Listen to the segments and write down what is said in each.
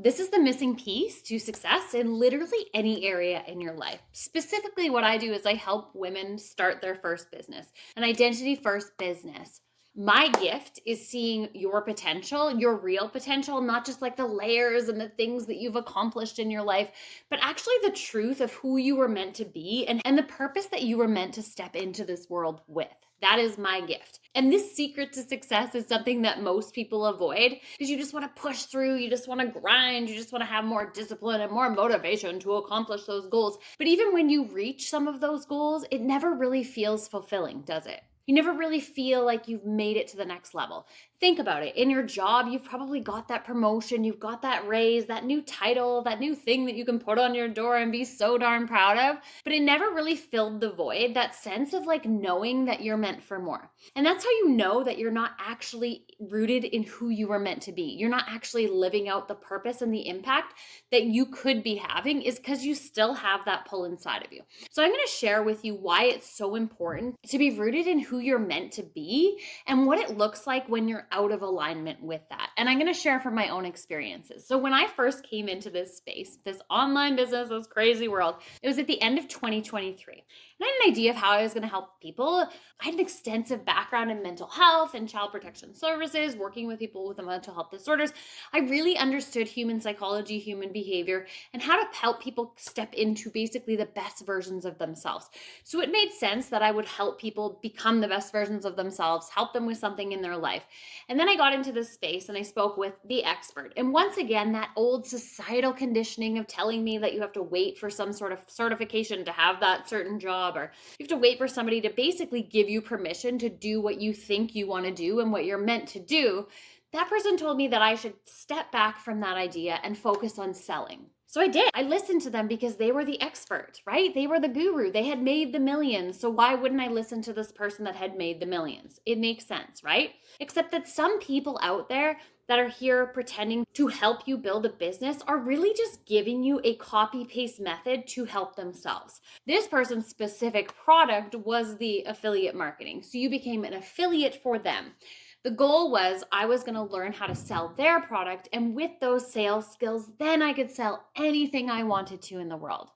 This is the missing piece to success in literally any area in your life. Specifically, what I do is I help women start their first business, an identity first business. My gift is seeing your potential, your real potential, not just like the layers and the things that you've accomplished in your life, but actually the truth of who you were meant to be and the purpose that you were meant to step into this world with. That is my gift. And this secret to success is something that most people avoid because you just want to push through, you just want to grind, you just want to have more discipline and more motivation to accomplish those goals. But even when you reach some of those goals, it never really feels fulfilling, does it? You never really feel like you've made it to the next level. Think about it. In your job, you've probably got that promotion, you've got that raise, that new title, that new thing that you can put on your door and be so darn proud of. But it never really filled the void, that sense of like knowing that you're meant for more. And that's how you know that you're not actually rooted in who you were meant to be. You're not actually living out the purpose and the impact that you could be having, is because you still have that pull inside of you. So I'm going to share with you why it's so important to be rooted in who you're meant to be and what it looks like when you're out of alignment with that. And I'm going to share from my own experiences. So when I first came into this space, this online business, this crazy world, it was at the end of 2023. And I had an idea of how I was going to help people. I had an extensive background in mental health and child protection services, working with people with mental health disorders. I really understood human psychology, human behavior, and how to help people step into basically the best versions of themselves. So it made sense that I would help people become the best versions of themselves, help them with something in their life. And then I got into this space and I spoke with the expert. And once again, that old societal conditioning of telling me that you have to wait for some sort of certification to have that certain job, or you have to wait for somebody to basically give you permission to do what you think you want to do and what you're meant to do. That person told me that I should step back from that idea and focus on selling. So I did. I listened to them because they were the expert, right? They were the guru. They had made the millions. So why wouldn't I listen to this person that had made the millions? It makes sense, right? Except that some people out there that are here pretending to help you build a business are really just giving you a copy-paste method to help themselves. This person's specific product was the affiliate marketing. So you became an affiliate for them. The goal was I was going to learn how to sell their product, and with those sales skills, then I could sell anything I wanted to in the world.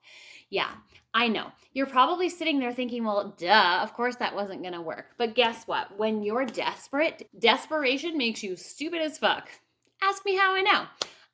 Yeah, I know. You're probably sitting there thinking, well, duh, of course that wasn't going to work. But guess what? When you're desperate, desperation makes you stupid as fuck. Ask me how I know.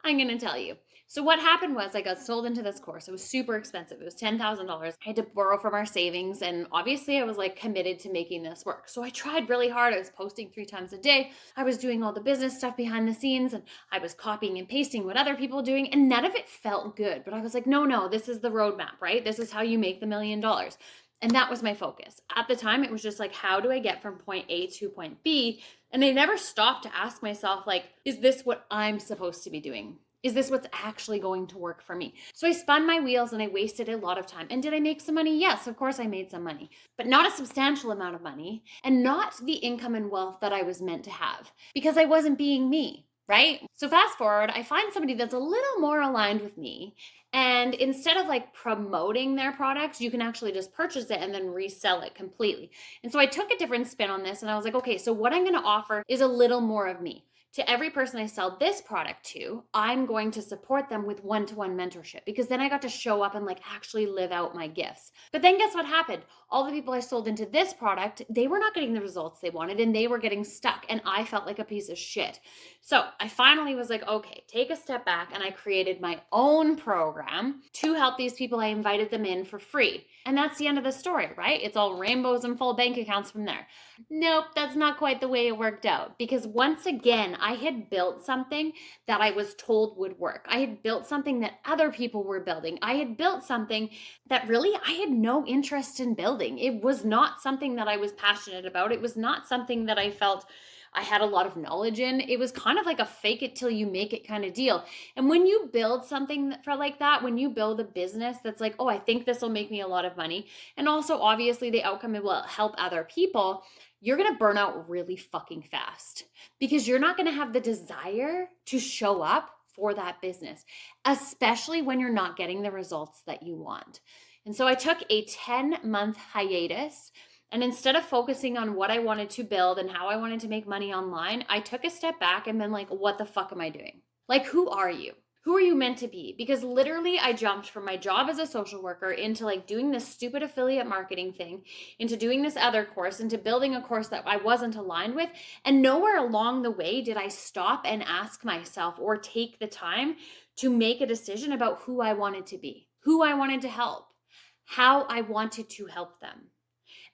I'm going to tell you. So what happened was I got sold into this course. It was super expensive. It was $10,000. I had to borrow from our savings. And obviously I was like committed to making this work. So I tried really hard. I was posting 3 times a day. I was doing all the business stuff behind the scenes, and I was copying and pasting what other people were doing. And none of it felt good. But I was like, no, this is the roadmap, right? This is how you make the $1 million. And that was my focus. At the time, it was just like, how do I get from point A to point B? And I never stopped to ask myself, like, is this what I'm supposed to be doing? Is this what's actually going to work for me? So I spun my wheels and I wasted a lot of time. And did I make some money? Yes, of course I made some money, but not a substantial amount of money, and not the income and wealth that I was meant to have, because I wasn't being me, right? So fast forward, I find somebody that's a little more aligned with me. And instead of like promoting their products, you can actually just purchase it and then resell it completely. And so I took a different spin on this and I was like, okay, so what I'm going to offer is a little more of me. To every person I sell this product to, I'm going to support them with one-to-one mentorship, because then I got to show up and like actually live out my gifts. But then guess what happened? All the people I sold into this product, they were not getting the results they wanted, and they were getting stuck, and I felt like a piece of shit. So I finally was like, okay, take a step back, and I created my own program to help these people. I invited them in for free. And that's the end of the story, right? It's all rainbows and full bank accounts from there. Nope, that's not quite the way it worked out, because once again, I had built something that I was told would work. I had built something that other people were building. I had built something that really I had no interest in building. It was not something that I was passionate about. It was not something that I felt I had a lot of knowledge in. It was kind of like a fake it till you make it kind of deal. And when you build something for like that, when you build a business that's like, oh, I think this will make me a lot of money, and also obviously the outcome will help other people, you're going to burn out really fucking fast, because you're not going to have the desire to show up for that business, especially when you're not getting the results that you want. And so I took a 10-month hiatus. And instead of focusing on what I wanted to build and how I wanted to make money online, I took a step back and been like, what the fuck am I doing? Like, who are you? Who are you meant to be? Because literally I jumped from my job as a social worker into like doing this stupid affiliate marketing thing, into doing this other course, into building a course that I wasn't aligned with. And nowhere along the way did I stop and ask myself or take the time to make a decision about who I wanted to be, who I wanted to help, how I wanted to help them.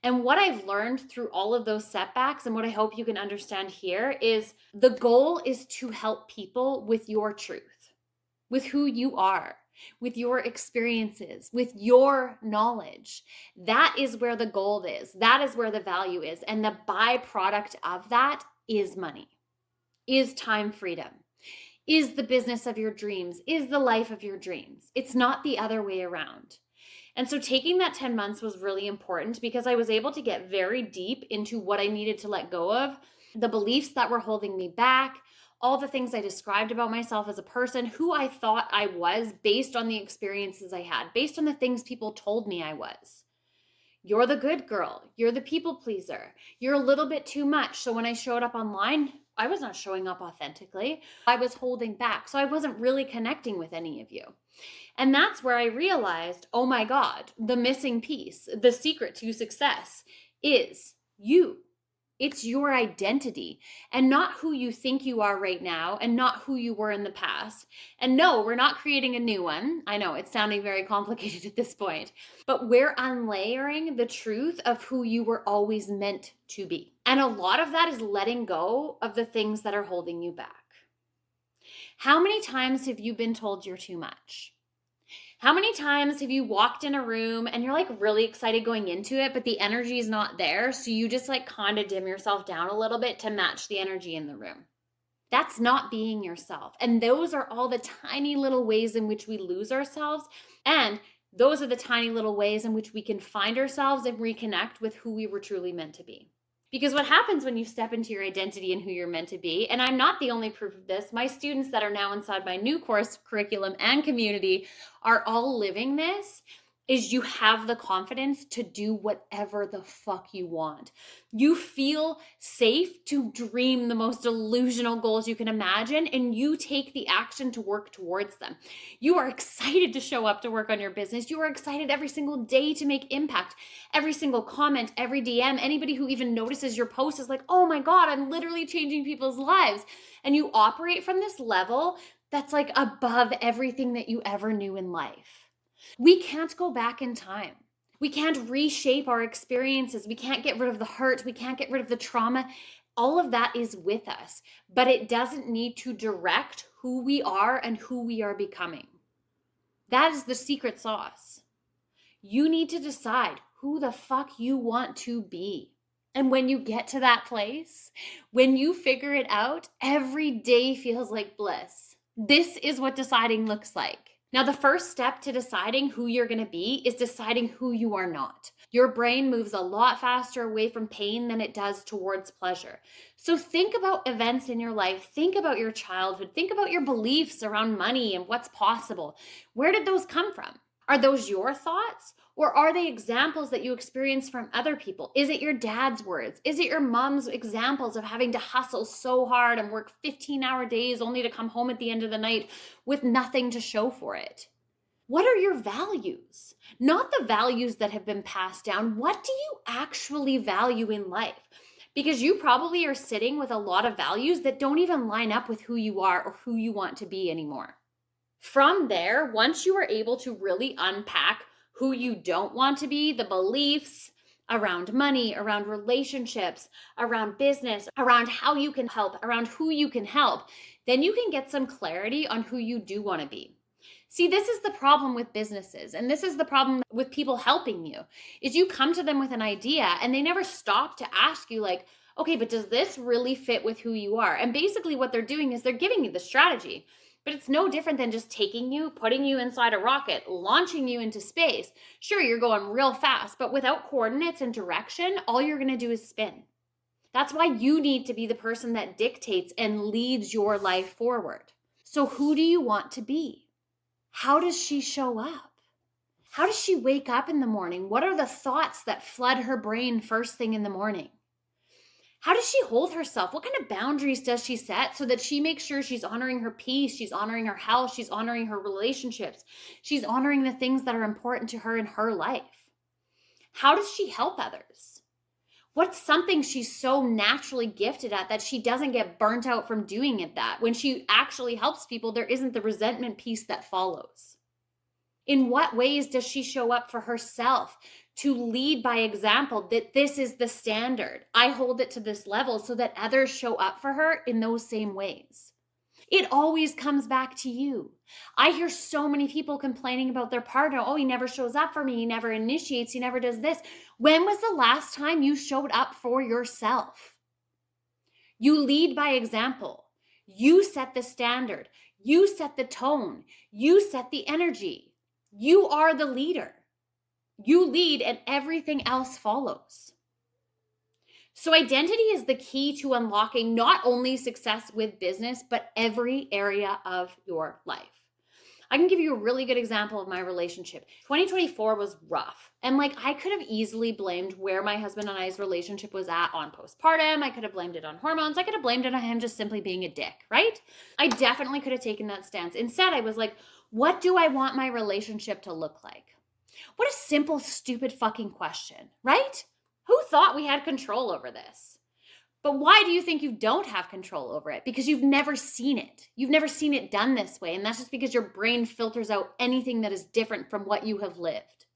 And what I've learned through all of those setbacks, and what I hope you can understand here, is the goal is to help people with your truth, with who you are, with your experiences, with your knowledge. That is where the gold is. That is where the value is. And the byproduct of that is money, is time freedom, is the business of your dreams, is the life of your dreams. It's not the other way around. And so taking that 10 months was really important because I was able to get very deep into what I needed to let go of, the beliefs that were holding me back, all the things I described about myself as a person, who I thought I was based on the experiences I had, based on the things people told me I was. You're the good girl. You're the people pleaser. You're a little bit too much. So when I showed up online, I was not showing up authentically. I was holding back. So I wasn't really connecting with any of you. And that's where I realized, oh my God, the missing piece, the secret to success is you. It's your identity and not who you think you are right now and not who you were in the past. And no, we're not creating a new one. I know it's sounding very complicated at this point, but we're unlayering the truth of who you were always meant to be. And a lot of that is letting go of the things that are holding you back. How many times have you been told you're too much? How many times have you walked in a room and you're like really excited going into it, but the energy is not there? So you just like kind of dim yourself down a little bit to match the energy in the room. That's not being yourself. And those are all the tiny little ways in which we lose ourselves. And those are the tiny little ways in which we can find ourselves and reconnect with who we were truly meant to be. Because what happens when you step into your identity and who you're meant to be, and I'm not the only proof of this, my students that are now inside my new course curriculum and community are all living this, is you have the confidence to do whatever the fuck you want. You feel safe to dream the most delusional goals you can imagine, and you take the action to work towards them. You are excited to show up to work on your business. You are excited every single day to make impact. Every single comment, every DM, anybody who even notices your post is like, oh my God, I'm literally changing people's lives. And you operate from this level that's like above everything that you ever knew in life. We can't go back in time. We can't reshape our experiences. We can't get rid of the hurt. We can't get rid of the trauma. All of that is with us, but it doesn't need to direct who we are and who we are becoming. That is the secret sauce. You need to decide who the fuck you want to be. And when you get to that place, when you figure it out, every day feels like bliss. This is what deciding looks like. Now, the first step to deciding who you're going to be is deciding who you are not. Your brain moves a lot faster away from pain than it does towards pleasure. So think about events in your life. Think about your childhood. Think about your beliefs around money and what's possible. Where did those come from? Are those your thoughts? Or are they examples that you experience from other people? Is it your dad's words? Is it your mom's examples of having to hustle so hard and work 15-hour days only to come home at the end of the night with nothing to show for it? What are your values? Not the values that have been passed down. What do you actually value in life? Because you probably are sitting with a lot of values that don't even line up with who you are or who you want to be anymore. From there, once you are able to really unpack who you don't want to be, the beliefs around money, around relationships, around business, around how you can help, around who you can help, then you can get some clarity on who you do want to be. See, this is the problem with businesses, and this is the problem with people helping you, is you come to them with an idea and they never stop to ask you like, okay, but does this really fit with who you are? And basically what they're doing is they're giving you the strategy. But it's no different than just taking you, putting you inside a rocket, launching you into space. Sure, you're going real fast, but without coordinates and direction, all you're going to do is spin. That's why you need to be the person that dictates and leads your life forward. So who do you want to be? How does she show up? How does she wake up in the morning? What are the thoughts that flood her brain first thing in the morning? How does she hold herself? What kind of boundaries does she set so that she makes sure she's honoring her peace, she's honoring her health, she's honoring her relationships, she's honoring the things that are important to her in her life? How does she help others? What's something she's so naturally gifted at that she doesn't get burnt out from doing it, that when she actually helps people, there isn't the resentment piece that follows? In what ways does she show up for herself to lead by example, that this is the standard? I hold it to this level so that others show up for her in those same ways. It always comes back to you. I hear so many people complaining about their partner. Oh, he never shows up for me. He never initiates. He never does this. When was the last time you showed up for yourself? You lead by example. You set the standard. You set the tone. You set the energy. You are the leader. You lead and everything else follows. So identity is the key to unlocking not only success with business, but every area of your life. I can give you a really good example of my relationship. 2024 was rough. And I could have easily blamed where my husband and I's relationship was at on postpartum. I could have blamed it on hormones. I could have blamed it on him just simply being a dick, right? I definitely could have taken that stance. Instead, I was like, what do I want my relationship to look like? What a simple, stupid fucking question, right? Who thought we had control over this? But why do you think you don't have control over it? Because you've never seen it. You've never seen it done this way. And that's just because your brain filters out anything that is different from what you have lived.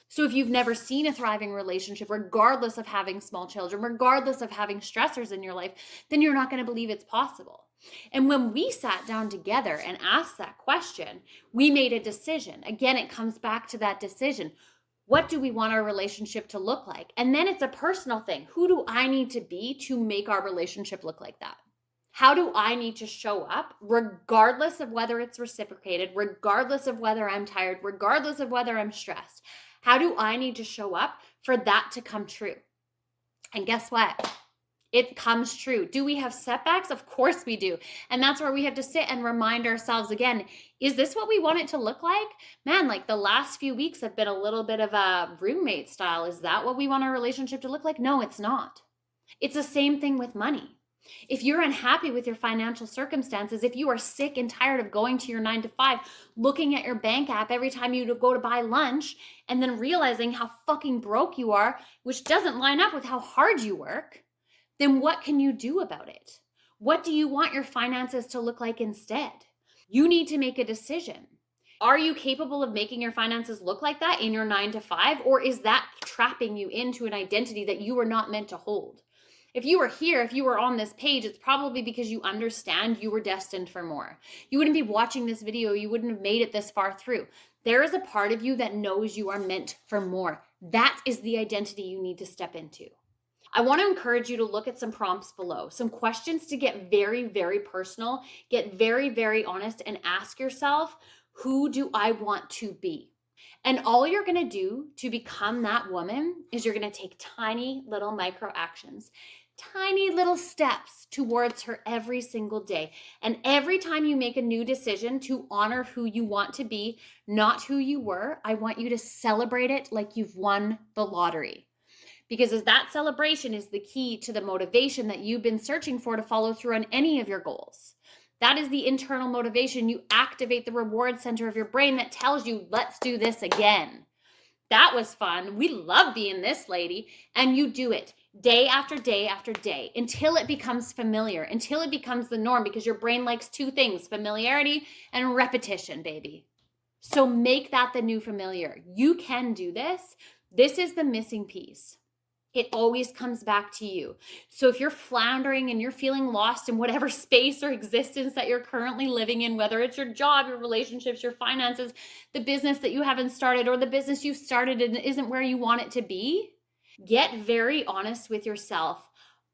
So if you've never seen a thriving relationship, regardless of having small children, regardless of having stressors in your life, then you're not going to believe it's possible. And when we sat down together and asked that question, we made a decision. Again, it comes back to that decision. What do we want our relationship to look like? And then it's a personal thing. Who do I need to be to make our relationship look like that? How do I need to show up, regardless of whether it's reciprocated, regardless of whether I'm tired, regardless of whether I'm stressed? How do I need to show up for that to come true? And guess what? It comes true. Do we have setbacks? Of course we do. And that's where we have to sit and remind ourselves again, is this what we want it to look like? Man, the last few weeks have been a little bit of a roommate style. Is that what we want our relationship to look like? No, it's not. It's the same thing with money. If you're unhappy with your financial circumstances, if you are sick and tired of going to your 9 to 5, looking at your bank app every time you go to buy lunch, and then realizing how fucking broke you are, which doesn't line up with how hard you work, then what can you do about it? What do you want your finances to look like instead? You need to make a decision. Are you capable of making your finances look like that in your 9 to 5? Or is that trapping you into an identity that you were not meant to hold? If you were here, if you were on this page, it's probably because you understand you were destined for more. You wouldn't be watching this video. You wouldn't have made it this far through. There is a part of you that knows you are meant for more. That is the identity you need to step into. I want to encourage you to look at some prompts below, some questions to get very, very personal, get very, very honest, and ask yourself, who do I want to be? And all you're going to do to become that woman is you're going to take tiny little micro actions, tiny little steps towards her every single day. And every time you make a new decision to honor who you want to be, not who you were, I want you to celebrate it like you've won the lottery. Because that celebration is the key to the motivation that you've been searching for to follow through on any of your goals. That is the internal motivation. You activate the reward center of your brain that tells you, let's do this again. That was fun. We love being this lady. And you do it day after day after day until it becomes familiar, until it becomes the norm, because your brain likes two things, familiarity and repetition, baby. So make that the new familiar. You can do this. This is the missing piece. It always comes back to you. So if you're floundering and you're feeling lost in whatever space or existence that you're currently living in, whether it's your job, your relationships, your finances, the business that you haven't started, or the business you've started and isn't where you want it to be, get very honest with yourself.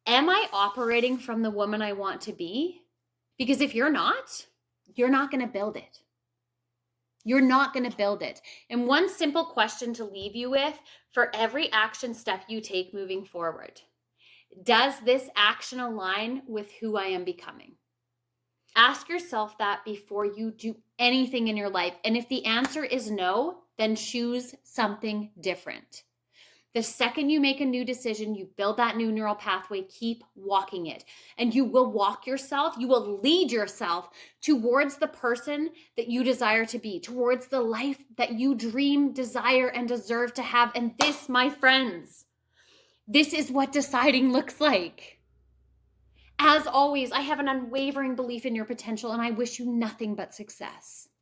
Am I operating from the woman I want to be? Because if you're not going to build it. You're not going to build it. And one simple question to leave you with for every action step you take moving forward. Does this action align with who I am becoming? Ask yourself that before you do anything in your life. And if the answer is no, then choose something different. The second you make a new decision, you build that new neural pathway, keep walking it. And you will walk yourself, you will lead yourself towards the person that you desire to be, towards the life that you dream, desire, and deserve to have. And this, my friends, this is what deciding looks like. As always, I have an unwavering belief in your potential, and I wish you nothing but success.